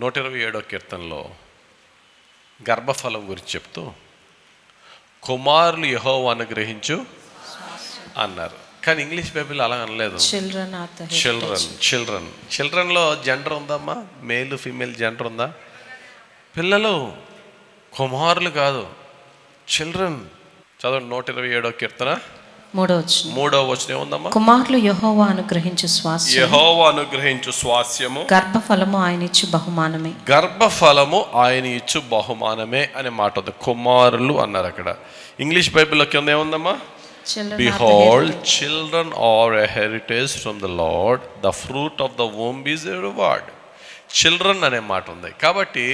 127వ కీర్తనలో గర్భఫలం గురించి చెప్తూ కుమారులు యెహోవా అనుగ్రహించు అన్నారు. కానీ ఇంగ్లీష్ బైబిల్ అలా అనలేదు. చిల్డ్రన్లో జెండర్ ఉందమ్మా, మేల్ ఫీమేల్ జెండర్ ఉందా? పిల్లలు, కుమారులు కాదు, చిల్డ్రన్. చదవండి 127వ కీర్తన 3వ వచనం ఏముందమ్మా? కుమారులు యెహోవా అనుగ్రహించు స్వాస్యము, యెహోవా అనుగ్రహించు స్వాస్యము, గర్భఫలము ఆయన ఇచ్చు బహుమానమే. గర్భఫలము ఆయన ఇచ్చు బహుమానమే అనే మాట ఉంది. కుమారులు అన్నారు అక్కడ. ఇంగ్లీష్ బైబిల్లో కింద ఏముందమ్మా? Behold, children are a heritage from the Lord, the fruit of the womb is a reward. Children అనే మాట ఉంది. కాబట్టి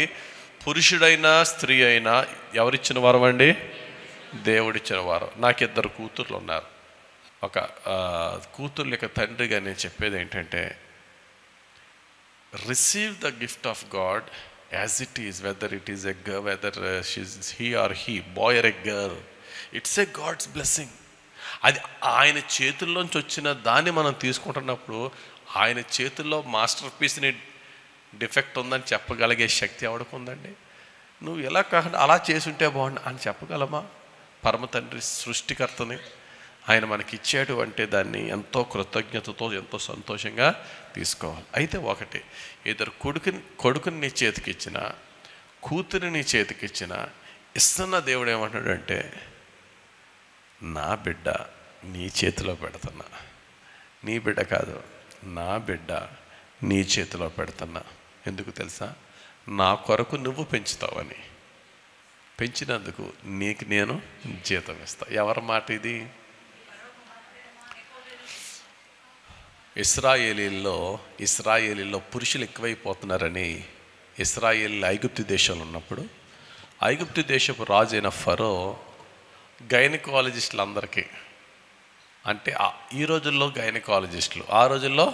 పురుషుడైనా స్త్రీ అయినా ఎవరిచ్చిన వరం అండి? దేవుడిచ్చిన వారు. నాకు 2 కూతుర్లు ఉన్నారు. ఒక కూతుర్ల యొక్క తండ్రిగా నేను చెప్పేది ఏంటంటే, receive the gift of God as it is, whether it is a girl, whether he or he, boy or a girl, it's a God's blessing. అది ఆయన చేతుల్లోంచి వచ్చిన దాన్ని మనం తీసుకుంటున్నప్పుడు ఆయన చేతుల్లో మాస్టర్ పీస్ని డిఫెక్ట్ ఉందని చెప్పగలిగే శక్తి ఎవరికి ఉందండి? నువ్వు ఎలా కాకుండా అలా చేసుంటే బాగుండు అని చెప్పగలమా? పరమ తండ్రి సృష్టికర్తని ఆయన మనకి ఇచ్చాడు అంటే దాన్ని ఎంతో కృతజ్ఞతతో ఎంతో సంతోషంగా తీసుకోవాలి. అయితే ఒకటి, ఇద్దరు కొడుకుని నీ చేతికి ఇచ్చిన, కూతురిని నీ చేతికి ఇచ్చిన, ఇస్తున్న దేవుడు ఏమంటాడంటే, నా బిడ్డ నీ చేతిలో పెడుతున్నా. నీ బిడ్డ కాదు, నా బిడ్డ నీ చేతిలో పెడుతున్నా. ఎందుకు తెలుసా? నా కొరకు నువ్వు పెంచుతావని. పెంచినందుకు నీకు నేను జీతం ఇస్తా. ఎవరి మాట ఇది? ఇస్రాయేలీల్లో పురుషులు ఎక్కువైపోతున్నారని ఇస్రాయేలీలు ఐగుప్తు దేశంలో ఉన్నప్పుడు ఐగుప్తు దేశపు రాజు అయిన ఫరో గైనకాలజిస్టులు అందరికీ, అంటే ఈ రోజుల్లో గైనకాలజిస్టులు, ఆ రోజుల్లో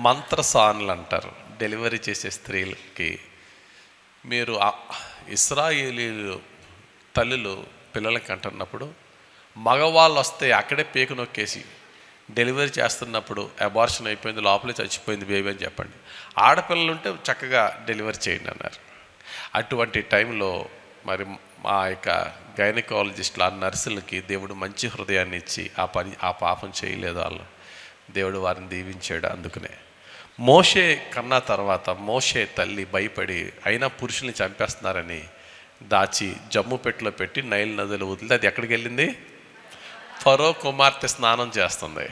మంత్రసానులు అంటారు, డెలివరీ చేసే స్త్రీలకి, మీరు ఇశ్రాయేలీలు తల్లులు పిల్లలకి అంటున్నప్పుడు మగవాళ్ళు వస్తే అక్కడే పీక నొక్కేసి డెలివరీ చేస్తున్నప్పుడు అబార్షన్ అయిపోయింది, లోపలే చచ్చిపోయింది బేబీ అని చెప్పండి. ఆడపిల్లలు ఉంటే చక్కగా డెలివరీ చేయండి అన్నారు. అటువంటి టైంలో మరి ఆ యొక్క గైనకాలజిస్టులు, ఆ నర్సులకి దేవుడు మంచి హృదయాన్ని ఇచ్చి ఆ పాపం చేయలేదు వాళ్ళు. దేవుడు వారిని దీవించాడు. అందుకనే మోషే కన్నా తర్వాత మోషే తల్లి భయపడి అయినా పురుషుల్ని చంపేస్తున్నారని దాచి జమ్ము పెట్టెలో పెట్టి నైల్ నదిలో వదిలితే అది ఎక్కడికి వెళ్ళింది? ఫరో కుమార్తె స్నానం చేస్తుంది.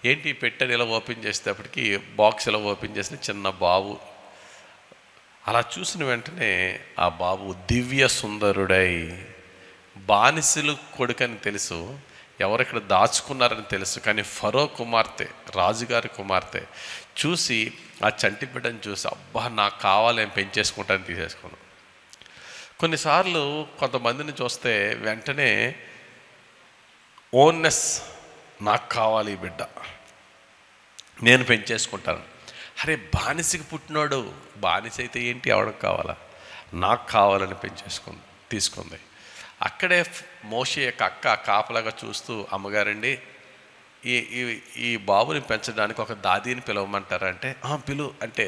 ఏంటి పెట్టెని ఇలా ఓపెన్ చేసేటప్పటికి బాక్స్ ఇలా ఓపెన్ చేసిన చిన్న బాబు. అలా చూసిన వెంటనే ఆ బాబు దివ్య సుందరుడై, బానిసలు కొడుకని తెలుసు, ఎవరెక్కడ దాచుకున్నారని తెలుసు, కానీ ఫరో కుమార్తె, రాజుగారి కుమార్తె చూసి ఆ చంటి బిడ్డని చూసి అబ్బా నాకు కావాలి, నేను పెంచేసుకుంటాను, తీసేసుకున్నాను. కొన్నిసార్లు కొంతమందిని చూస్తే వెంటనే ఓన్నెస్, నాకు కావాలి ఈ బిడ్డ, నేను పెంచేసుకుంటాను. అరే బానిసకి పుట్టినోడు, బానిస అయితే ఏంటి, ఎవరికి కావాలా, నాకు కావాలని తీసుకుంది. అక్కడే మోషే యొక్క అక్క కాపలాగా చూస్తూ, అమ్మగారండి ఈ బాబుని పెంచడానికి ఒక దాదీని పిలవమంటారా అంటే, పిలు అంటే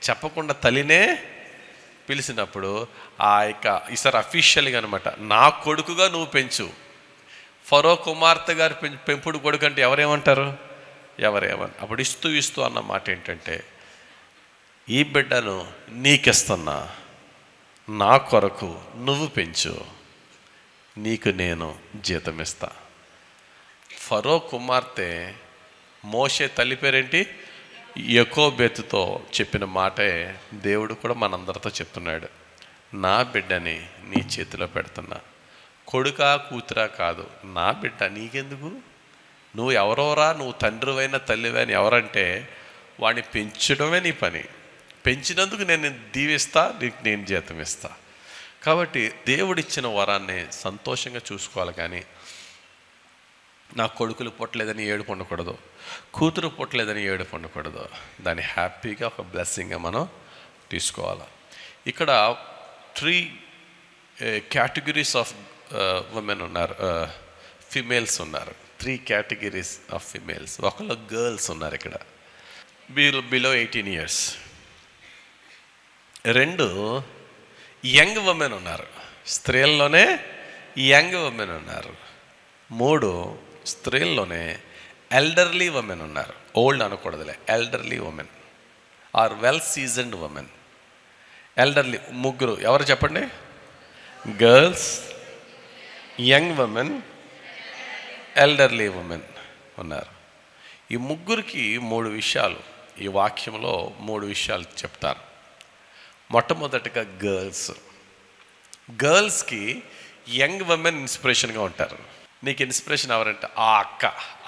చెప్పకుండా తల్లినే పిలిచినప్పుడు ఆ యొక్క ఈసారి అఫీషియల్గా అనమాట, నా కొడుకుగా నువ్వు పెంచు. ఫరో కుమార్తె గారు పెంపుడు కొడుకు అంటే ఎవరేమంటారు? ఎవరేమని అప్పుడు ఇస్తూ అన్న మాట ఏంటంటే, ఈ బిడ్డను నీకిస్తున్నా, నా కొరకు నువ్వు పెంచు, నీకు నేను జీతం ఇస్తా. ఫరో కుమార్తె మోషే తల్లి పేరేంటి? యెకోబెతుతో చెప్పిన మాటే దేవుడు కూడా మనందరితో చెప్తున్నాడు. నా బిడ్డని నీ చేతిలో పెడుతున్నా, కొడుకా కూతురా కాదు, నా బిడ్డ, నీకెందుకు, నువ్వు ఎవరోరా, నువ్వు తండ్రివైన తల్లివైన ఎవరంటే వాడిని పెంచడమే నీ పని. పెంచినందుకు నేను దీవిస్తా, నీకు నేను జీతం ఇస్తా. కాబట్టి దేవుడిచ్చిన వరాన్ని సంతోషంగా చూసుకోవాలి. కానీ నా కొడుకులు పుట్టలేదని ఏడుపు ఉండకూడదు, కూతురు పుట్టలేదని ఏడుపు ఉండకూడదు. దాన్ని హ్యాపీగా ఒక బ్లెస్సింగ్గా మనం తీసుకోవాలి. ఇక్కడ 3 కేటగిరీస్ ఆఫ్ ఉమెన్ ఉన్నారు, ఫిమేల్స్ ఉన్నారు. 3 కేటగిరీస్ ఆఫ్ ఫిమేల్స్. ఒకళ్ళు గర్ల్స్ ఉన్నారు ఇక్కడ, బిలో 18 years. 2 యంగ్ ఉమెన్ ఉన్నారు, స్త్రీల్లోనే యంగ్ ఉమెన్ ఉన్నారు. 3 స్త్రీల్లోనే ఎల్డర్లీ ఉమెన్ ఉన్నారు. ఓల్డ్ అనకూడదులే, elderly women are well seasoned women. Elderly 3 ఎవరు చెప్పండి? Girls, young women, elderly women ఉన్నారు. ఈ 3కి 3 విషయాలు ఈ వాక్యంలో 3 విషయాలు చెప్తారు. మొట్టమొదటిగా గర్ల్స్కి యంగ్ ఉమెన్ ఇన్స్పిరేషన్గా ఉంటారు. నీకు ఇన్స్పిరేషన్ ఎవరంటే ఆ అక్క,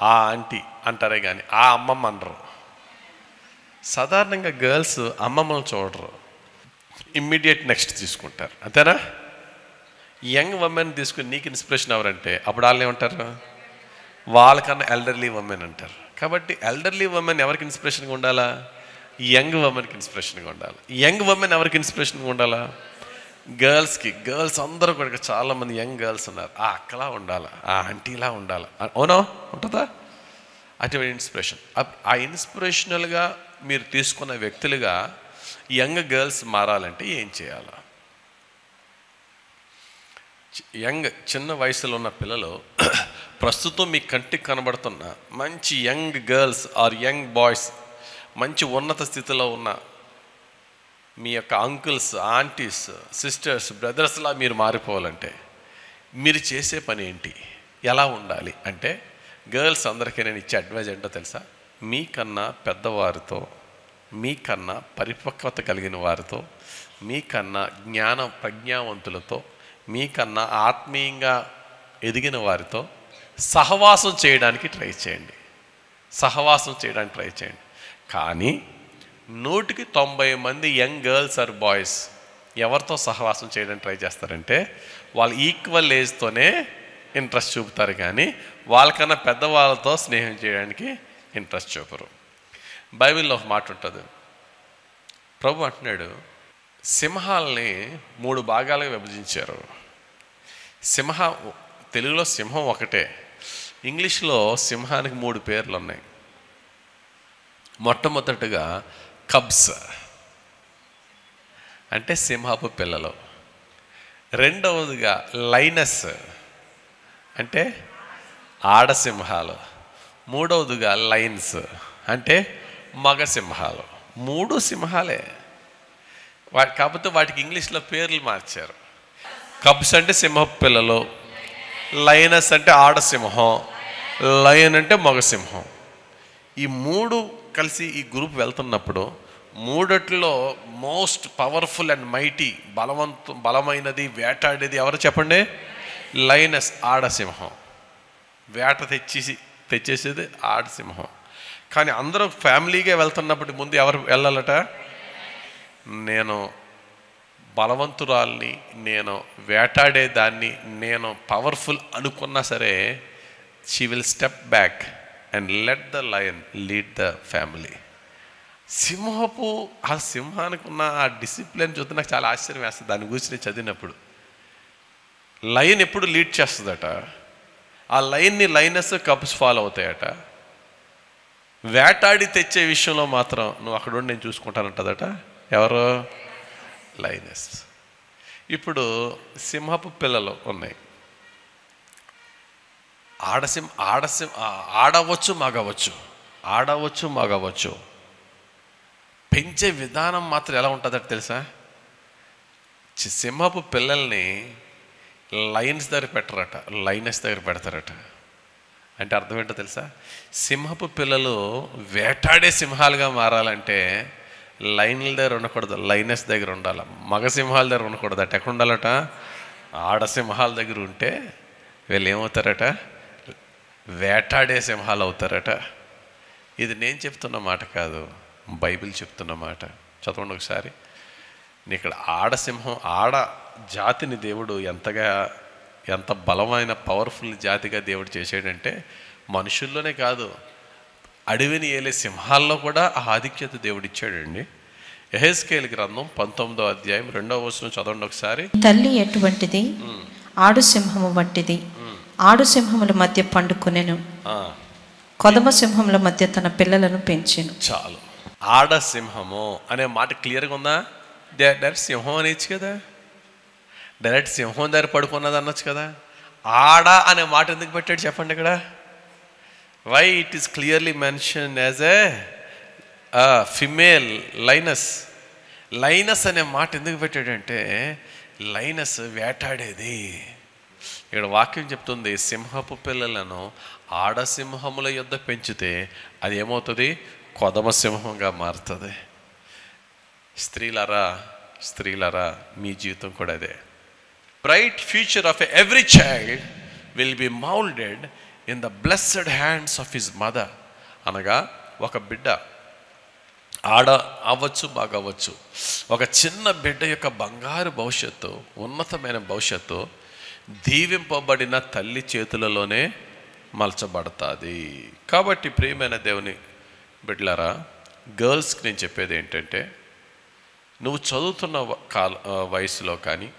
ఆ ఆంటీ అంటారే కానీ ఆ అమ్మమ్మ అనరు. సాధారణంగా గర్ల్స్ అమ్మమ్మను చూడరు, ఇమ్మీడియట్ నెక్స్ట్ తీసుకుంటారు, అంతేనా? యంగ్ ఉమెన్ తీసుకుని నీకు ఇన్స్పిరేషన్ ఎవరంటే అప్పుడు వాళ్ళు ఏమంటారు? వాళ్ళకన్నా ఎల్డర్లీ ఉమెన్ అంటారు. కాబట్టి ఎల్డర్లీ ఉమెన్ ఎవరికి ఇన్స్పిరేషన్గా ఉండాలా? యంగ్ ఉమెన్కి ఇన్స్పిరేషన్గా ఉండాలి. యంగ్ ఉమెన్ ఎవరికి ఇన్స్పిరేషన్గా ఉండాలా? గర్ల్స్కి. గర్ల్స్ అందరూ కూడా చాలామంది యంగ్ గర్ల్స్ ఉన్నారు, ఆ అక్కలా ఉండాలి, ఆ ఆంటీలా ఉండాలి, అవునా? ఉంటుందా? అటువంటి ఇన్స్పిరేషన్. ఆ ఇన్స్పిరేషనల్గా మీరు తీసుకున్న వ్యక్తులుగా యంగ్ గర్ల్స్ మారాలంటే ఏం చేయాలా? చిన్న వయసులో ఉన్న పిల్లలు ప్రస్తుతం మీ కంటికి కనబడుతున్న మంచి young girls or young boys, మంచి ఉన్నత స్థితిలో ఉన్న మీ యొక్క అంకుల్స్, ఆంటీస్, సిస్టర్స్, బ్రదర్స్లా మీరు మారిపోవాలంటే మీరు చేసే పని ఏంటి? ఎలా ఉండాలి అంటే, గర్ల్స్ అందరికీ నేను ఇచ్చే అడ్వైజ్ ఏంటో తెలుసా? మీకన్నా పెద్దవారితో, మీకన్నా పరిపక్వత కలిగిన వారితో, మీకన్నా ప్రజ్ఞావంతులతో, మీకన్నా ఆత్మీయంగా ఎదిగిన వారితో సహవాసం చేయడానికి ట్రై చేయండి. కానీ 100కి 90 మంది యంగ్ గర్ల్స్ ఆర్ బాయ్స్ ఎవరితో సహవాసం చేయడానికి ట్రై చేస్తారంటే వాళ్ళు ఈక్వల్ ఏజ్తోనే ఇంట్రెస్ట్ చూపుతారు, కానీ వాళ్ళకన్నా పెద్దవాళ్ళతో స్నేహం చేయడానికి ఇంట్రెస్ట్ చూపరు. బైబిల్లో ఒక మాట ఉంటుంది, ప్రభు అంటున్నాడు, సింహాలని 3 భాగాలుగా విభజించారు. తెలుగులో సింహం ఒకటే, ఇంగ్లీష్లో సింహానికి 3 పేర్లు ఉన్నాయి. మొట్టమొదటిగా కబ్స్ అంటే సింహపు పిల్లలు. రెండవదిగా లైనస్ అంటే ఆడసింహాలు. మూడవదిగా లైన్స్ అంటే మగ సింహాలు. 3 సింహాలే, కాకపోతే వాటికి ఇంగ్లీష్లో పేర్లు మార్చారు. కబ్స్ అంటే సింహపు పిల్లలు, లైనస్ అంటే ఆడసింహం, లయన్ అంటే మగసింహం. ఈ 3 కలిసి ఈ గ్రూప్ వెళ్తున్నప్పుడు 3లో మోస్ట్ పవర్ఫుల్ అండ్ మైటీ, బలమైనది, వేటాడేది ఎవరు చెప్పండి? లైనస్, ఆడసింహం. వేట తెచ్చేసేది ఆడసింహం. కానీ అందరూ ఫ్యామిలీగా వెళ్తున్నప్పుడు ముందు ఎవరు వెళ్ళాలట? నేను బలవంతురాల్ని, నేను వేటాడేదాన్ని, నేను పవర్ఫుల్ అనుకున్నా సరే she will step back and let the lion lead the family. ఆ సింహానికి ఉన్న ఆ డిసిప్లిన్ చూస్తే నాకు చాలా ఆశ్చర్యం వేస్తుంది. దాని గురించి నేను చదివినప్పుడు లయన్ ఎప్పుడు లీడ్ చేస్తుందట, ఆ లయన్ని లైనస్, కబ్స్ ఫాలో అవుతాయట. వేటాడి తెచ్చే విషయంలో మాత్రం నువ్వు అక్కడ ఉండి నేను చూసుకుంటానంటదట ఎవరు? లైనస్. ఇప్పుడు సింహపు పిల్లలు ఉన్నాయి, ఆడవచ్చు మగవచ్చు. పెంచే విధానం మాత్రం ఎలా ఉంటుందట తెలుసా? సింహపు పిల్లల్ని లైన్స్ దగ్గర పెట్టరట, లైనస్ దగ్గర పెడతారట. అంటే అర్థం ఏంటో తెలుసా? సింహపు పిల్లలు వేటాడే సింహాలుగా మారాలంటే లైన్ల దగ్గర ఉండకూడదు, లైనస్ దగ్గర ఉండాలి. మగ సింహాల దగ్గర ఉండకూడదు. అటు ఎక్కడ ఉండాలట? ఆడసింహాల దగ్గర ఉంటే వీళ్ళు ఏమవుతారట? వేటాడే సింహాలు అవుతారట. ఇది నేను చెప్తున్న మాట కాదు, బైబిల్ చెప్తున్న మాట. చదవండి ఒకసారి. ఇక్కడ ఆడసింహం, ఆడ జాతిని దేవుడు ఎంత బలమైన పవర్ఫుల్ జాతిగా దేవుడు చేసాడంటే మనుషుల్లోనే కాదు, అడవిని ఏలే సింహాల్లో కూడా ఆ ఆధిక్యత దేవుడు ఇచ్చాడండి. యెహెజ్కేలు గ్రంథం 19వ అధ్యాయం 2వ వచనం చదవండి ఒకసారి. తల్లి ఎటువంటిది, ఆడు సింహము వంటిది. ఆడు సింహముల మధ్య పండుకొనెను, కొదమ సింహముల మధ్య తన పిల్లలను పెంచెను. చాలు. ఆడసింహము అనే మాట క్లియర్గా ఉందా? డైరెక్ట్ సింహం అనొచ్చు కదా, డైరెక్ట్ సింహం దగ్గర పడుకున్నది అనొచ్చు కదా. ఆడ అనే మాట ఎందుకు పెట్టాడు చెప్పండి ఇక్కడ? Why it is clearly mention as a female lioness. Lioness అనే మాట ఎందుకు పెట్టాడంటే లైనస్ వేటాడేది. ఇక్కడ వాక్యం చెప్తుంది, సింహపు పిల్లలను ఆడసింహముల యొద్ద పెంచితే అది ఏమవుతుంది? కొదమ సింహంగా మారుతుంది. స్త్రీలరా మీ జీవితం కూడా అదే. Bright future of every child will be moulded in the blessed hands of his mother. అనగా ఒక బిడ్డ ఆడ అవ్వచ్చు, బాగవచ్చు, ఒక చిన్న బిడ్డ యొక్క బంగారు భవిష్యత్తు, ఉన్నతమైన భవిష్యత్తు దీవింపబడిన తల్లి చేతులలోనే మలచబడుతుంది. కాబట్టి ప్రియమైన దేవుని బిడ్డలారా, గర్ల్స్కి నేను చెప్పేది ఏంటంటే, నువ్వు చదువుతున్న వయసులో కానీ,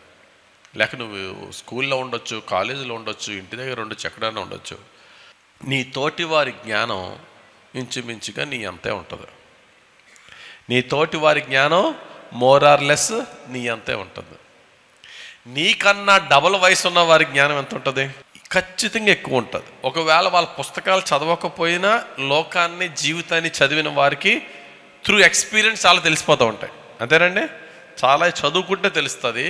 లేక నువ్వు స్కూల్లో ఉండొచ్చు, కాలేజీలో ఉండొచ్చు, ఇంటి దగ్గర ఉండొచ్చు, ఎక్కడైనా ఉండొచ్చు, నీ తోటి వారి జ్ఞానం ఇంచుమించుగా నీ అంతే ఉంటుంది. నీ తోటి వారి జ్ఞానం మోరార్లెస్ నీ అంతే ఉంటుంది. నీకన్నా డబల్ వయసు ఉన్న వారి జ్ఞానం ఎంత ఉంటుంది? ఖచ్చితంగా ఎక్కువ ఉంటుంది. ఒకవేళ వాళ్ళ పుస్తకాలు చదవకపోయినా లోకాన్ని, జీవితాన్ని చదివిన వారికి త్రూ ఎక్స్పీరియన్స్ చాలా తెలిసిపోతూ ఉంటాయి. అంతేనండి? చాలా చదువుకుంటే తెలుస్తుంది,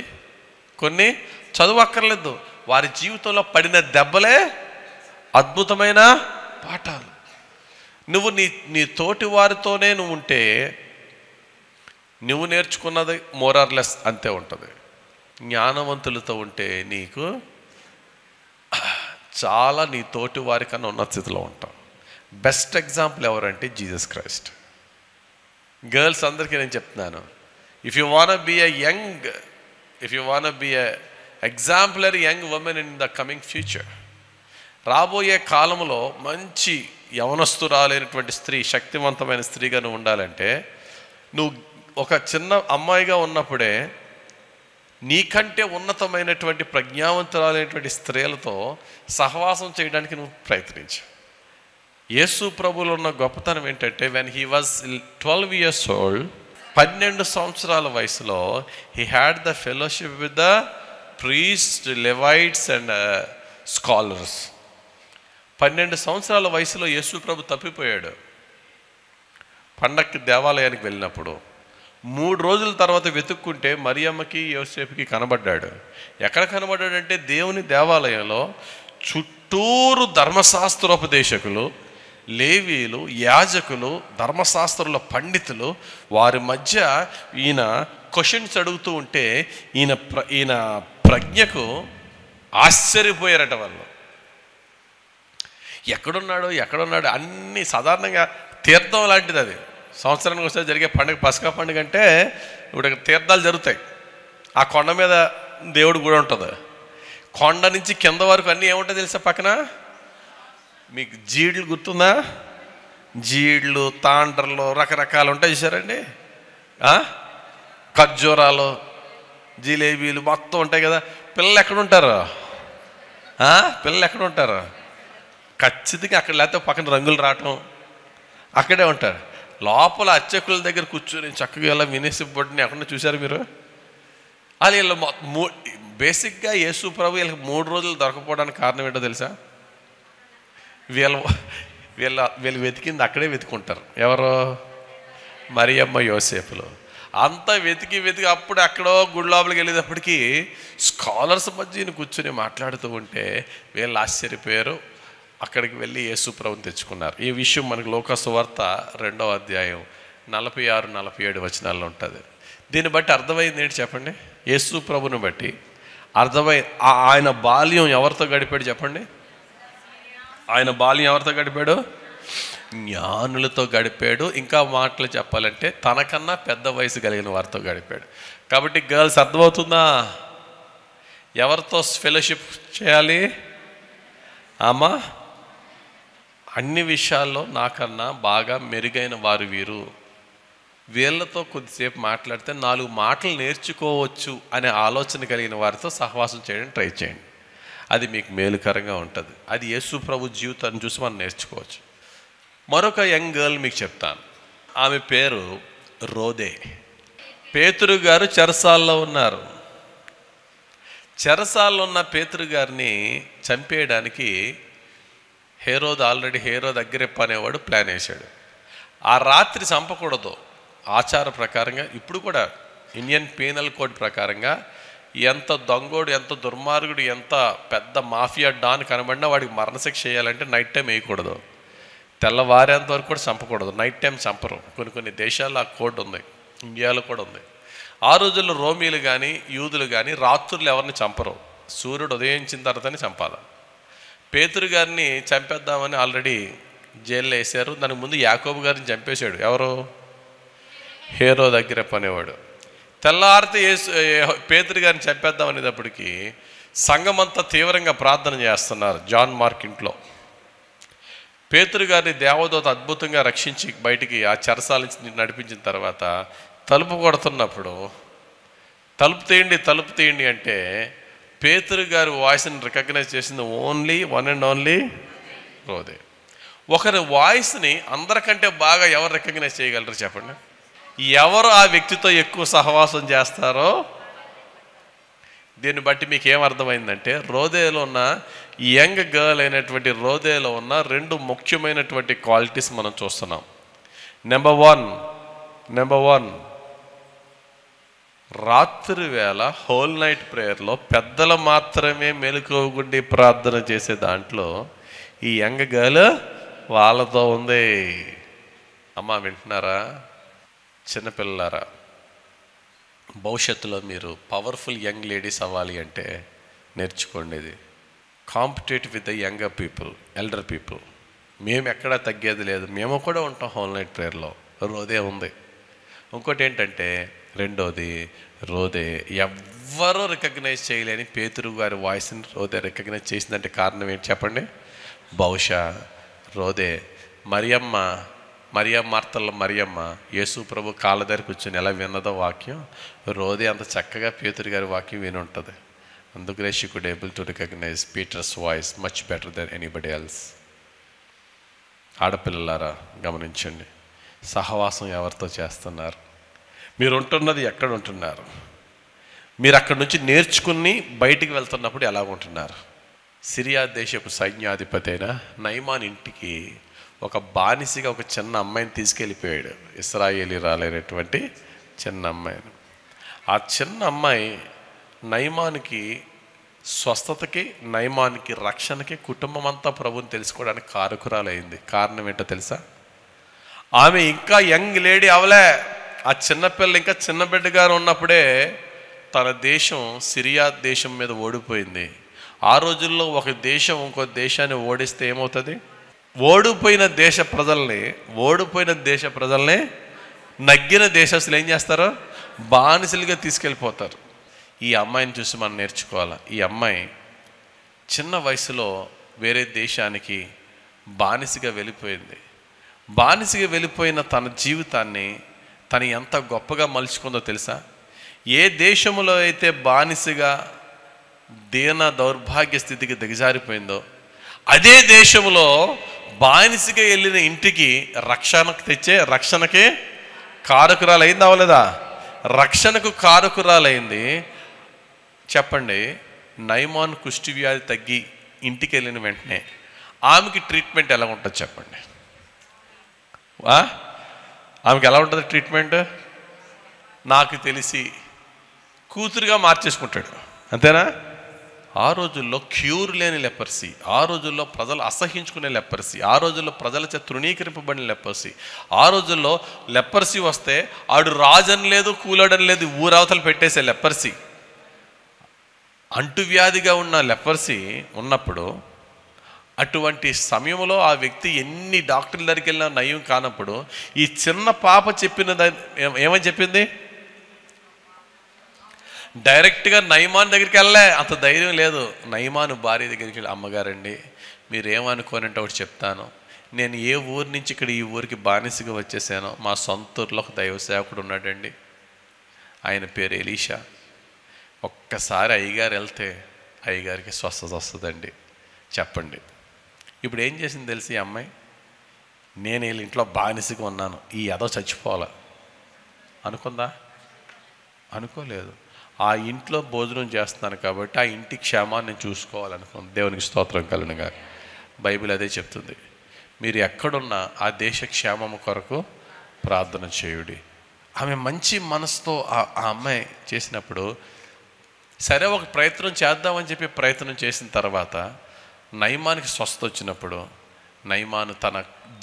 కొన్ని చదువు వారి జీవితంలో పడిన దెబ్బలే అద్భుతమైన పాఠాలు. నువ్వు నీ తోటి వారితోనే నువ్వు ఉంటే నువ్వు నేర్చుకున్నది మోరార్లెస్ అంతే ఉంటుంది. జ్ఞానవంతులతో ఉంటే నీకు చాలా నీ తోటి వారి కన్నా ఉన్న స్థితిలో ఉంటాం. బెస్ట్ ఎగ్జాంపుల్ ఎవరంటే జీసస్ క్రైస్ట్. గర్ల్స్ అందరికీ నేను చెప్తున్నాను, if you want be a exemplary young women in the coming future, రాబోయే కాలంలో మంచి యవనస్తురాలైనటువంటి స్త్రీ, శక్తివంతమైన స్త్రీగా నువ్వు ఉండాలంటే, నువ్వు ఒక చిన్న అమ్మాయిగా ఉన్నప్పుడే నీకంటే ఉన్నతమైనటువంటి ప్రజ్ఞావంతురాలైనటువంటి స్త్రీలతో సహవాసం చేయడానికి నువ్వు ప్రయత్నించు. యేసు ప్రభువులో ఉన్న గొప్పతనం ఏంటంటే, when he was 12 years old, 12 సంవత్సరాల వయసులో, he had the fellowship with the priest, లెవైట్స్ and scholars. 12 సంవత్సరాల వయసులో యేసు ప్రభు తప్పిపోయాడు. పండక్కి దేవాలయానికి వెళ్ళినప్పుడు 3 రోజుల తర్వాత వెతుక్కుంటే మరియమ్మకి, యోసేపుకి కనబడ్డాడు. ఎక్కడ కనబడ్డాడంటే దేవుని దేవాలయంలో చుట్టూరు ధర్మశాస్త్రోపదేశకులు, లేవీలు, యాజకులు, ధర్మశాస్త్రుల పండితులు, వారి మధ్య ఈయన క్వశ్చన్స్ అడుగుతూ ఉంటే ఈయన ప్రజ్ఞకు ఆశ్చర్యపోయారట వాళ్ళు. ఎక్కడున్నాడు అన్నీ సాధారణంగా తీర్థం లాంటిది అది. సంవత్సరానికి ఒకసారి జరిగే పండుగ పసకా పండుగ అంటే ఇప్పుడు తీర్థాలు జరుగుతాయి. ఆ కొండ మీద దేవుడు కూడా ఉంటుంది. కొండ నుంచి కింద వరకు అన్నీ ఏముంటాయి తెలుసా? పక్కన మీకు జీడ్లు గుర్తుందా? జీడ్లు, తాండ్రలు, రకరకాలు ఉంటాయి చూసారండి. ఖర్జూరాలు, జిలేబీలు మొత్తం ఉంటాయి కదా. పిల్లలు ఎక్కడుంటారు? ఖచ్చితంగా అక్కడ, లేకపోతే పక్కన రంగులు రావటం అక్కడే ఉంటారు. లోపల అర్చకుల దగ్గర కూర్చొని చక్కగా ఇలా వినేసి బొడ్డుని ఎక్కడ చూశారు మీరు? అది వీళ్ళు బేసిక్గా యేసు ప్రభు వీళ్ళకి 3 రోజులు దొరకపోవడానికి కారణం ఏంటో తెలుసా? వీళ్ళు వెతికింది అక్కడే వెతుకుంటారు. ఎవరో మరియమ్మ, యోసేపులు. అంతా వెతికి అప్పుడు ఎక్కడో గుడి లోపలికి వెళ్ళేటప్పటికి స్కాలర్స్ మధ్య కూర్చొని మాట్లాడుతూ ఉంటే వీళ్ళు ఆశ్చర్యపోయారు. అక్కడికి వెళ్ళి యేసు ప్రభుని తెచ్చుకున్నారు. ఈ విషయం మనకు లూకా సువార్త 2వ అధ్యాయం 46-47 వచనాల్లో ఉంటుంది. దీన్ని బట్టి అర్థమైంది ఏంటి చెప్పండి? యేసు ప్రభుని బట్టి ఆయన బాల్యం ఎవరితో గడిపాడు చెప్పండి? ఆయన బాల్యం ఎవరితో గడిపాడు? జ్ఞానులతో గడిపాడు. ఇంకా మాటలు చెప్పాలంటే తనకన్నా పెద్ద వయసు కలిగిన వారితో గడిపాడు. కాబట్టి గర్ల్స్ అర్థమవుతుందా? ఎవరితో ఫెలోషిప్ చేయాలి? అన్ని విషయాల్లో నాకన్నా బాగా మెరుగైన వారు వీరు, వీళ్ళతో కొద్దిసేపు మాట్లాడితే 4 మాటలు నేర్చుకోవచ్చు అనే ఆలోచన కలిగిన వారితో సహవాసం చేయడానికి ట్రై చేయండి. అది మీకు మేలుకరంగా ఉంటుంది. అది యేసు ప్రభు జీవితాన్ని చూసి మనం నేర్చుకోవచ్చు. మరొక యంగ్ గర్ల్ మీకు చెప్తాను. ఆమె పేరు రోదే. పేతురు గారు చెరసాల్లో ఉన్నారు. చెరసాల్లో ఉన్న పేతురు గారిని చంపేయడానికి హేరోద్ అగ్రిప్ప అనేవాడు ప్లాన్ వేశాడు. ఆ రాత్రి చంపకూడదు. ఆచార ప్రకారంగా ఇప్పుడు కూడా ఇండియన్ పీనల్ కోడ్ ప్రకారంగా ఎంత దొంగోడు, ఎంత దుర్మార్గుడు, ఎంత పెద్ద మాఫియా డాన్ కనబడినా వాడికి మరణశిక్ష చేయాలంటే నైట్ టైం వేయకూడదు. తెల్లవారేంత వరకు కూడా చంపకూడదు. Night time చంపరు. కొన్ని దేశాల్లో ఆ కోడ్ ఉంది, ఇండియాలో కూడా ఉంది. ఆ రోజుల్లో రోమీలు కానీ యూదులు కానీ రాత్రులు ఎవరిని చంపరు. సూర్యుడు ఉదయించిన తర్వాతనే చంపాలి. పేతురు గారిని చంపేద్దామని ఆల్రెడీ జైల్లో వేశారు. దానికి ముందు యాకోబు గారిని చంపేశాడు. ఎవరు? హేరోద్ అగ్రిప్ప అనేవాడు. తెల్లారితే పేతురు గారిని చంపేద్దాం అనేటప్పటికీ సంఘమంతా తీవ్రంగా ప్రార్థన చేస్తున్నారు జాన్ మార్క్ ఇంట్లో. పేతురు గారిని దేవదూత అద్భుతంగా రక్షించి బయటికి ఆ చెరసాల నుంచి నడిపించిన తర్వాత తలుపు కొడుతున్నప్పుడు తలుపు తీయండి అంటే పేతురు గారి వాయిస్ని రికగ్నైజ్ చేసింది ఓన్లీ వన్ అండ్ ఓన్లీ రోదే. ఒకరి వాయిస్ని అందరికంటే బాగా ఎవరు రికగ్నైజ్ చేయగలరు చెప్పండి? ఎవరు ఆ వ్యక్తితో ఎక్కువ సహవాసం చేస్తారో దీన్ని బట్టి మీకు ఏమర్థమైందంటే రోదేలో ఉన్న యంగ్ గర్ల్ అయినటువంటి రోదేలో ఉన్న 2 ముఖ్యమైనటువంటి క్వాలిటీస్ మనం చూస్తున్నాం. నెంబర్ వన్ రాత్రి వేళ హోల్ నైట్ ప్రేయర్లో పెద్దలు మాత్రమే మెలకువగుండి ప్రార్థన చేసే దాంట్లో ఈ యంగ్ గర్ల్ వాళ్ళతో ఉంది. అమ్మా వింటున్నారా? చిన్నపిల్లలారా, భవిష్యత్తులో మీరు పవర్ఫుల్ యంగ్ లేడీస్ అవ్వాలి అంటే నేర్చుకోండి. ఇది compete with the younger people, elder people. మేము ఎక్కడా తగ్గేది లేదు. మేము కూడా ఉంటాం హోల్ నైట్ ప్రేయర్లో. రోదే ఉంది. ఇంకోటి ఏంటంటే రెండోది రోదే ఎవ్వరూ రికగ్నైజ్ చేయలేని పేతురు గారి వాయిస్ని రోదే రికగ్నైజ్ చేసిందంటే కారణం ఏంటి చెప్పండి? బహుశా రోదే మరియమ్మ యేసు ప్రభు కాళ్ళ దగ్గర కూర్చొని ఎలా విన్నదో వాక్యం, రోదే అంత చక్కగా పేతురు గారి వాక్యం విని ఉంటుంది. అందుకనే she could able to recognise Peter's voice much better than anybody else. ఆడపిల్లలారా గమనించండి, సహవాసం ఎవరితో చేస్తున్నారు? మీరు ఉంటున్నది ఎక్కడ ఉంటున్నారు? మీరు అక్కడి నుంచి నేర్చుకుని బయటికి వెళ్తున్నప్పుడు ఎలా ఉంటున్నారు? సిరియా దేశపు సైన్యాధిపతి అయిన నయమాన్ ఇంటికి ఒక బానిసగా ఒక చిన్న అమ్మాయిని తీసుకెళ్ళిపోయాడు. ఇశ్రాయేలీయురాలైనటువంటి చిన్న అమ్మాయిని. ఆ చిన్న అమ్మాయి నయమానికి స్వస్థతకి, నయమానికి రక్షణకి, కుటుంబం అంతా ప్రభుని తెలుసుకోవడానికి కారకురాలైంది. కారణం ఏంటో తెలుసా? ఆమె ఇంకా యంగ్ లేడీ అవలే. ఆ చిన్నపిల్ల ఇంకా చిన్న బిడ్డగా ఉన్నప్పుడే తన దేశం సిరియా దేశం మీద ఓడిపోయింది. ఆ రోజుల్లో ఒక దేశం ఇంకో దేశాన్ని ఓడిస్తే ఏమవుతుంది? ఓడిపోయిన దేశ ప్రజల్ని నగ్గిన దేశస్తులు ఏం చేస్తారు? బానిసలుగా తీసుకెళ్ళిపోతారు. ఈ అమ్మాయిని చూసి మనం నేర్చుకోవాలి. ఈ అమ్మాయి చిన్న వయసులో వేరే దేశానికి బానిసగా వెళ్ళిపోయింది. బానిసగా వెళ్ళిపోయిన తన జీవితాన్ని తను ఎంత గొప్పగా మలుచుకుందో తెలుసా? ఏ దేశంలో అయితే బానిసగా దౌర్భాగ్య స్థితికి దిగజారిపోయిందో అదే దేశంలో బానిసగా వెళ్ళిన ఇంటికి రక్షణకే కారకురాలైంది. అవలేదా? రక్షణకు కారకురాలైంది. చెప్పండి, నయమాన్ కుష్టి వ్యాధి తగ్గి ఇంటికి వెళ్ళిన వెంటనే ఆమెకి ట్రీట్మెంట్ ఎలా ఉంటుంది చెప్పండి? ఆమెకి ఎలా ఉంటుంది ట్రీట్మెంట్? నాకు తెలిసి కూతురుగా మార్చేసుకుంటాడు, అంతేనా? ఆ రోజుల్లో క్యూర్ లేని లెపర్సీ, ఆ రోజుల్లో ప్రజలు అసహించుకునే లెపర్సీ, ఆ రోజుల్లో ప్రజల చేత తృణీకరింపబడిన లెపర్సీ, ఆ రోజుల్లో లెపర్సీ వస్తే ఆడు రాజని లేదు, కూలాడని లేదు, ఊరవతలు పెట్టేసే లెపర్సీ. అంటువ్యాధిగా ఉన్న లెపర్సీ ఉన్నప్పుడు అటువంటి సమయంలో ఆ వ్యక్తి ఎన్ని డాక్టర్ల దగ్గరికి వెళ్ళినా నయం కానప్పుడు ఈ చిన్న పాప చెప్పిన ఏమని చెప్పింది? డైరెక్ట్గా నయమాన్ దగ్గరికి వెళ్ళలే, అంత ధైర్యం లేదు. నయమాను భార్య దగ్గరికి వెళ్ళి, అమ్మగారండి మీరేమనుకోనంటే ఒకటి చెప్తాను, నేను ఏ ఊరు నుంచి ఇక్కడ ఈ ఊరికి బానిసగా వచ్చేసానో మా సొంత ఊరిలో ఒక దైవ సేవకుడు ఉన్నాడండి, ఆయన పేరు ఎలీషా. ఒక్కసారి అయ్యగారు వెళ్తే అయ్యగారికి స్వస్థత వస్తుందండి చెప్పండి. ఇప్పుడు ఏం చేసింది తెలిసి ఈ అమ్మాయి? నేను వీళ్ళ ఇంట్లో బానిసగా ఉన్నాను, ఈ ఎదో చచ్చిపోవాలా అనుకుందా? అనుకోలేదు. ఆ ఇంట్లో భోజనం చేస్తున్నాను కాబట్టి ఆ ఇంటి క్షేమాన్ని నేను చూసుకోవాలనుకున్నాను. దేవునికి స్తోత్రం కలుగునుగా. బైబిల్ అదే చెప్తుంది. మీరు ఎక్కడున్నా ఆ దేశ క్షేమము కొరకు ప్రార్థన చేయుడి. ఆమె మంచి మనసుతో ఆ అమ్మాయి చేసినప్పుడు, సరే ఒక ప్రయత్నం చేద్దామని చెప్పి ప్రయత్నం చేసిన తర్వాత నయమానికి స్వస్థ వచ్చినప్పుడు, నయమాను తన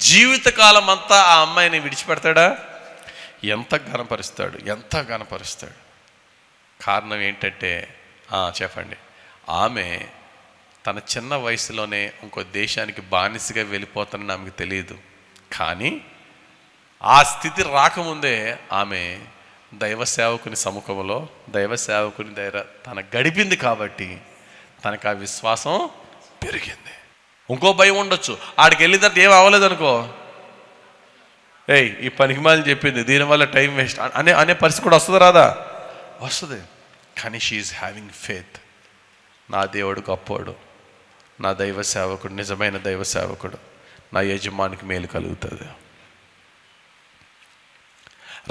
జీవితకాలం అంతా ఆ అమ్మాయిని విడిచిపెడతాడా? ఎంత ఘనపరుస్తాడు. కారణం ఏంటంటే చెప్పండి, ఆమె తన చిన్న వయసులోనే ఇంకో దేశానికి బానిసగా వెళ్ళిపోతానని ఆమెకు తెలియదు. కానీ ఆ స్థితి రాకముందే ఆమె దైవ సేవకుని సముఖంలో దైవ సేవకుని దగ్గర తన గడిపింది కాబట్టి తనకు ఆ విశ్వాసం పెరిగింది. ఇంకో భయం ఉండొచ్చు, ఆడికి వెళ్ళిన తర్వాత ఏం అవ్వలేదు అనుకో, ఈ పనికిమాలని చెప్పింది దీనివల్ల టైం వేస్ట్ అనే పరిస్థితి కూడా వస్తుంది, రాదా? వస్తుంది. కానీ షీఈస్ హ్యావింగ్ ఫెయిత్. నా దేవుడు గొప్పవాడు, నా దైవ సేవకుడు నిజమైన దైవ సేవకుడు, నా యజమానికి మేలు కలుగుతుంది.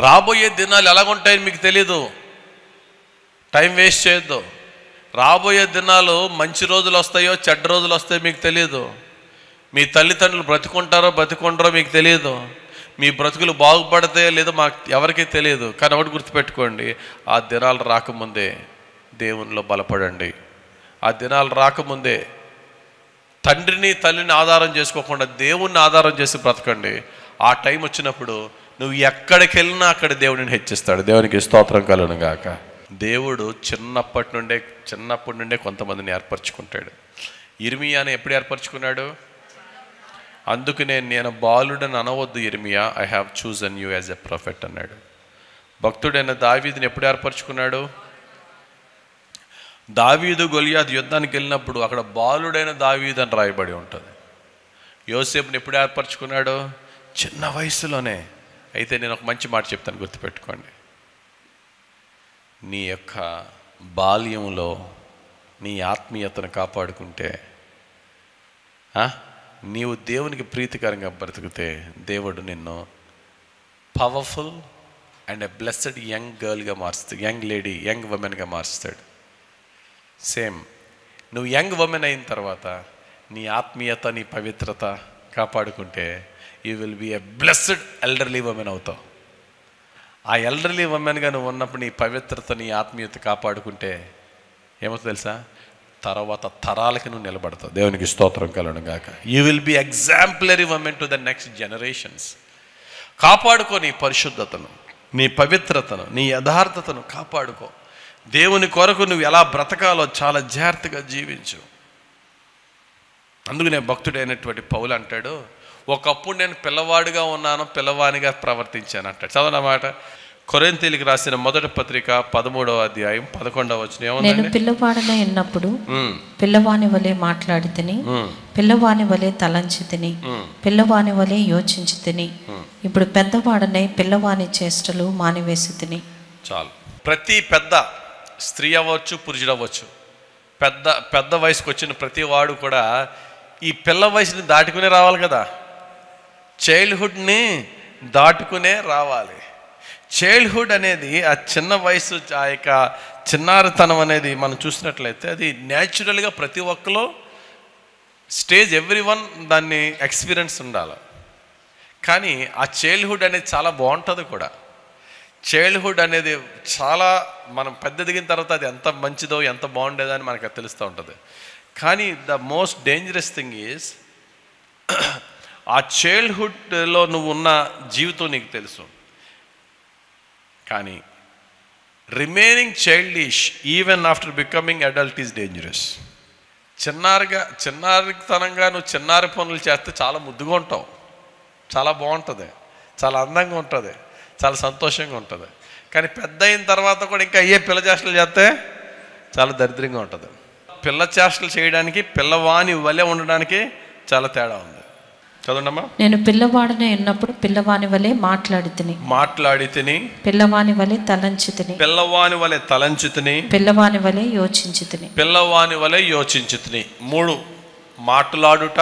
రాబోయే దినాలు ఎలాగుంటాయని మీకు తెలీదు. టైం వేస్ట్ చేయొద్దు. రాబోయే దినాలు మంచి రోజులు వస్తాయో చెడ్డ రోజులు వస్తాయో మీకు తెలియదు. మీ తల్లిదండ్రులు బతికుంటారో మీకు తెలియదు. మీ బ్రతుకులు బాగుపడతాయో లేదో మాకు ఎవరికీ తెలియదు. కానీ ఒకటి గుర్తుపెట్టుకోండి, ఆ దినాలు రాకముందే దేవునిలో బలపడండి. ఆ దినాలు రాకముందే తండ్రిని తల్లిని ఆధారం చేసుకోకుండా దేవుణ్ణి ఆధారం చేసి బ్రతకండి. ఆ టైం వచ్చినప్పుడు నువ్వు ఎక్కడికి వెళ్ళినా అక్కడ దేవుడిని హెచ్చిస్తాడు. దేవునికి స్తోత్రం కలుగును గాక. దేవుడు చిన్నప్పటి నుండే కొంతమందిని ఏర్పరచుకుంటాడు. ఇర్మియాని ఎప్పుడు ఏర్పరచుకున్నాడు? అందుకనే నేను బాలుడని అనవద్దు ఇర్మియా, I have chosen you as a prophet అన్నాడు. భక్తుడైన దావీదుని ఎప్పుడు ఏర్పరచుకున్నాడు? దావీదు గొలియాతు యుద్ధానికి వెళ్ళినప్పుడు అక్కడ బాలుడైన దావీదు అని రాయబడి ఉంటుంది. యోసేపుని ఎప్పుడు ఏర్పరచుకున్నాడు? చిన్న వయసులోనే. అయితే నేను ఒక మంచి మాట చెప్తాను, గుర్తుపెట్టుకోండి. నీ యొక్క బాల్యంలో నీ ఆత్మీయతను కాపాడుకుంటే, నీవు దేవునికి ప్రీతికరంగా బ్రతికితే దేవుడు నిన్ను powerful and a blessed young గర్ల్గా మారుస్తాడు, యంగ్ లేడీ, యంగ్ ఉమెన్గా మారుస్తాడు. సేమ్ నువ్వు యంగ్ ఉమెన్ అయిన తర్వాత నీ ఆత్మీయత నీ పవిత్రత కాపాడుకుంటే you will be a blessed elderly women అవుతావు. ఆ ఎల్డర్లీ ఉమెన్గా నువ్వు ఉన్నప్పుడు నీ పవిత్రత నీ ఆత్మీయత కాపాడుకుంటే ఏమవుతుంది తెలుసా? తర్వాత తరాలకి నువ్వు నిలబడతావు. దేవునికి స్తోత్రం కలుగును గాక. You will be exemplary women to the next generations. కాపాడుకో నీ పరిశుద్ధతను, నీ పవిత్రతను, నీ యథార్థతను కాపాడుకో. దేవుని కొరకు నువ్వు ఎలా బ్రతకాలో చాలా జాగ్రత్తగా జీవించు. అందుకనే భక్తుడైనటువంటి పౌలు అంటాడు, ఒకప్పుడు నేను పిల్లవాడిగా ఉన్నాను, పిల్లవానిగా ప్రవర్తించాను అంటాడు. చదవనమాట. కొరింథీయులకు రాసిన మొదటి పత్రిక 13వ అధ్యాయం 11వ వచనం. నేను పిల్లవాడనే ఉన్నప్పుడు పిల్లవాని వలె మాట్లాడి తిని, పిల్లవాని వలె తలంచి తిని, పిల్లవాని వలె యోచించి తిని, ఇప్పుడు పెద్దవాడనే పిల్లవాని చేష్టలు మానివేసి తిని. చాలు. ప్రతి పెద్ద స్త్రీ అవ్వచ్చు, పురుషుడు అవ్వచ్చు, పెద్ద వయసుకు వచ్చిన ప్రతి వాడు కూడా ఈ పిల్ల వయసుని దాటుకునే రావాలి కదా. చైల్డ్హుడ్ని దాటుకునే రావాలి. చైల్డ్హుడ్ అనేది ఆ చిన్న వయసు, ఆ యొక్క చిన్నారితనం అనేది మనం చూసినట్లయితే అది న్యాచురల్గా ప్రతి ఒక్కలో స్టేజ్ ఎవ్రీవన్ దాన్ని ఎక్స్పీరియన్స్ ఉండాలి. కానీ ఆ చైల్డ్హుడ్ అనేది చాలా బాగుంటుంది కూడా. చైల్డ్హుడ్ అనేది చాలా మనం పెద్ద దిగిన తర్వాత అది ఎంత మంచిదో ఎంత బాగుండేదో అని మనకు తెలుస్తూ ఉంటుంది. కానీ the most dangerous thing is ఆ చైల్డ్హుడ్లో నువ్వు ఉన్న జీవితం నీకు తెలుసు, కానీ remaining childish even after becoming adult is dangerous. చిన్నారితనంగా నువ్వు చిన్నారి పనులు చేస్తే చాలా ముద్దుగా ఉంటావు, చాలా బాగుంటుంది, చాలా అందంగా ఉంటుంది, చాలా సంతోషంగా ఉంటుంది. కానీ పెద్ద అయిన తర్వాత కూడా ఇంకా అయ్యే పిల్ల చేష్టలు చేస్తే చాలా దరిద్రంగా ఉంటుంది. పిల్ల చేష్టలు చేయడానికి పిల్లవాని వలె ఉండడానికి చాలా తేడా ఉంది. చదవండమ్మా. నేను పిల్లవాడనే ఉన్నప్పుడు పిల్లవాని వలె మాట్లాడి తిని, పిల్లవాని వలె తలంచి తిని, పిల్లవాని వలె యోచించి తిని. 3 మాట్లాడుట,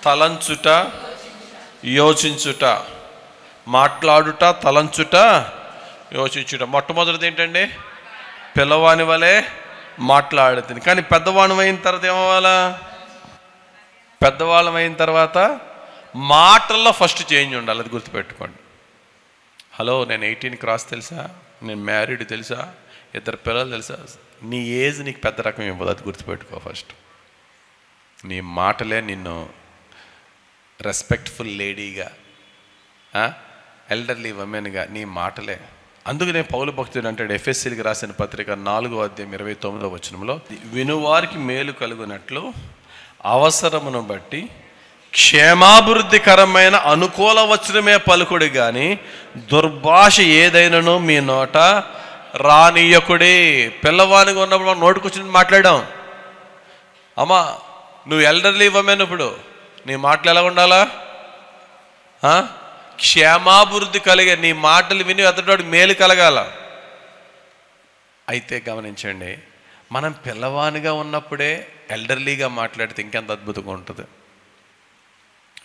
తలంచుట, యోచించుట. మాట్లాడుట, తలంచుట, యోచించుట. మొట్టమొదటిది ఏంటండి? పిల్లవాని వలె మాట్లాడుతుంది. కానీ పెద్దవాణం అయిన తర్వాత ఏమవ్వాలా? పెద్దవాళ్ళం అయిన తర్వాత మాటల్లో ఫస్ట్ చేంజ్ ఉండాలి. అది గుర్తుపెట్టుకోండి. హలో, నేను 18 క్రాస్ తెలుసా, నేను మ్యారీడ్ తెలుసా, 2 పిల్లలు తెలుసా, నీ ఏజ్ నీకు పెద్ద రకం ఇవ్వదు. అది గుర్తుపెట్టుకో. ఫస్ట్ నీ మాటలే నిన్ను రెస్పెక్ట్ఫుల్ లేడీగా, ఎల్డర్లీ ఉమెన్గా, నీ మాటలే. అందుకనే పౌలు భక్తుడు అంటాడు, ఎఫెసీలకు రాసిన పత్రిక 4:29 వినువారికి మేలు కలుగునట్లు అవసరమును బట్టి క్షేమాభివృద్ధికరమైన అనుకూల వచనమే పలుకుడు కానీ దుర్భాష ఏదైనాను మీ నోట రానియకుడే. పిల్లవానిగా ఉన్నప్పుడు మనం నోటుకొచ్చి మాట్లాడాం. అమ్మా, నువ్వు ఎల్డర్లీ ఉమెన్, ఇప్పుడు నీ మాటలు ఎలా ఉండాలా? క్షేమాభివృద్ధి కలిగే నీ మాటలు విని ఎదుటివాడికి మేలు కలగాల. అయితే గమనించండి, మనం పిల్లవానిగా ఉన్నప్పుడే ఎల్డర్లీగా మాట్లాడితే ఇంకెంత అద్భుతంగా ఉంటుంది.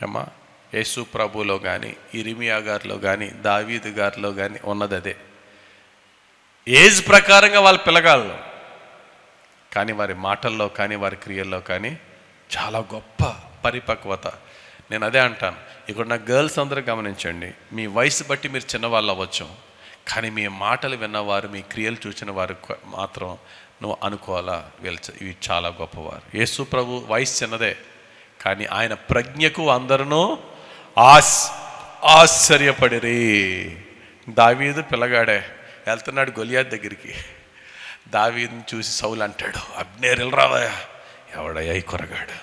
అమ్మా, యేసు ప్రభులో కానీ, ఇరిమియా గారిలో కానీ, దావీదు గారిలో కానీ ఉన్నది అదే. ఏజ్ ప్రకారంగా వాళ్ళ పిల్లగాళ్ళు, కానీ వారి మాటల్లో కానీ వారి క్రియల్లో కానీ చాలా గొప్ప పరిపక్వత. నేను అదే అంటాను, ఇక్కడ నా గర్ల్స్ అందరూ గమనించండి, మీ వయసు బట్టి మీరు చిన్నవాళ్ళు అవ్వచ్చు, కానీ మీ మాటలు విన్నవారు, మీ క్రియలు చూసిన వారు మాత్రం నువ్వు అనుకోవాలా, వీళ్ళు ఇవి చాలా గొప్పవారు. యేసు ప్రభు వయసు చిన్నదే, కానీ ఆయన ప్రజ్ఞకు అందరూ ఆశ్చర్యపడిరి. దావీదు పిల్లగాడే వెళ్తున్నాడు గొలియాత్ దగ్గరికి. దావీదుని చూసి సౌలు అంటాడు, అబ్నేర్ రావయ్యా. ఎవడయ్యా ఈ కురగాడు,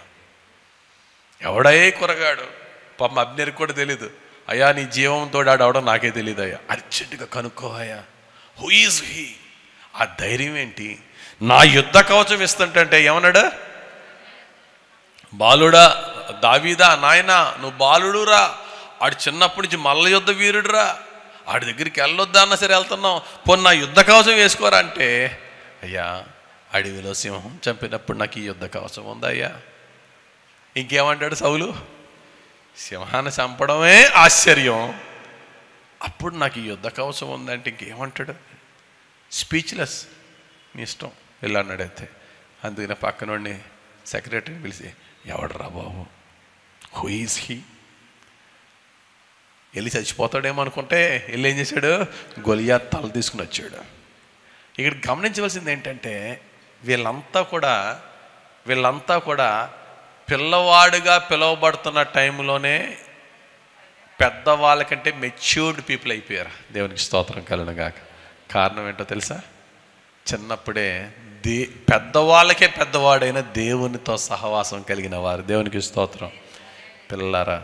ఎవడయ్యా ఈ కురగాడు? పాపం అబ్నేర్కి కూడా తెలీదు. అయ్యా, నీ జీవంతో ఆడవడం నాకే తెలియదు అయ్యా, అర్జెంటుగా కనుక్కోవయ్యా, హూ ఈజ్ హీ? ఆ ధైర్యం ఏంటి? నా యుద్ధ కవచం ఇస్తుంటే ఏమన్నాడు? బాలుడా, దావీదా, నాయనా నువ్వు బాలుడురా, ఆడు చిన్నప్పటి నుంచి మల్ల యుద్ధ వీరుడురా, ఆడి దగ్గరికి వెళ్ళొద్దా అన్నా సరే వెళ్తున్నావు, పోనీ నా యుద్ధ కవచం వేసుకోరా అంటే, అయ్యా అడవిలో సింహం చంపినప్పుడు నాకు ఈ యుద్ధ కవచం ఉందా అయ్యా? ఇంకేమంటాడు సౌలు? సింహాన్ని చంపడమే ఆశ్చర్యం, అప్పుడు నాకు ఈ యుద్ధ కవచం ఉందంటే ఇంకేమంటాడు? స్పీచ్లెస్. నీ ఇష్టం ఇలా అన్నాడైతే. అందుకనే పక్కనోడిని సెక్రటరీని పిలిచి, ఎవడరా బాబు, హూ ఈజ్ హీ? వెళ్ళి చచ్చిపోతాడేమో అనుకుంటే వెళ్ళి ఏం చేశాడు? గొలియాత్ తల తీసుకుని వచ్చాడు. ఇక్కడ గమనించవలసింది ఏంటంటే, వీళ్ళంతా కూడా పిల్లవాడుగా పిలువబడుతున్న టైంలోనే పెద్దవాళ్ళకంటే మెచ్యూర్డ్ పీపుల్ అయిపోయారు. దేవునికి స్తోత్రం కలుగునుగాక. కారణం ఏంటో తెలుసా? చిన్నప్పుడే పెద్దవాళ్ళకే పెద్దవాడైన దేవునితో సహవాసం కలిగిన వారు. దేవునికి స్తోత్రం. పిల్లలారా,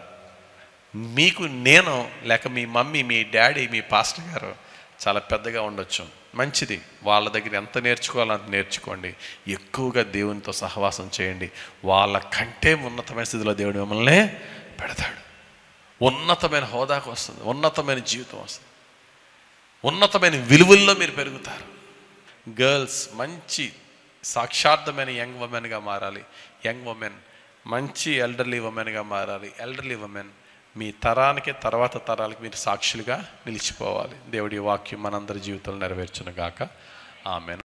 మీకు నేను లేక మీ మమ్మీ, మీ డాడీ, మీ పాస్టర్ గారు చాలా పెద్దగా ఉండొచ్చు, మంచిది. వాళ్ళ దగ్గర ఎంత నేర్చుకోవాలో అంత నేర్చుకోండి. ఎక్కువగా దేవునితో సహవాసం చేయండి. వాళ్ళ కంటే ఉన్నతమైన స్థితిలో దేవుడు మిమ్మల్ని పెడతాడు. ఉన్నతమైన హోదాకు వస్తుంది, ఉన్నతమైన జీవితం వస్తుంది, ఉన్నతమైన విలువల్లో మీరు పెరుగుతారు. గర్ల్స్ మంచి సాక్షార్థమైన యంగ్ ఉమెన్గా మారాలి. యంగ్ ఉమెన్ మంచి ఎల్డర్లీ ఉమెన్గా మారాలి. ఎల్డర్లీ ఉమెన్ మీ తరానికి తర్వాత తరాలకి మీరు సాక్షులుగా నిలిచిపోవాలి. దేవుడి వాక్యం మనందరి జీవితంలో నెరవేర్చును గాక. ఆమేన్.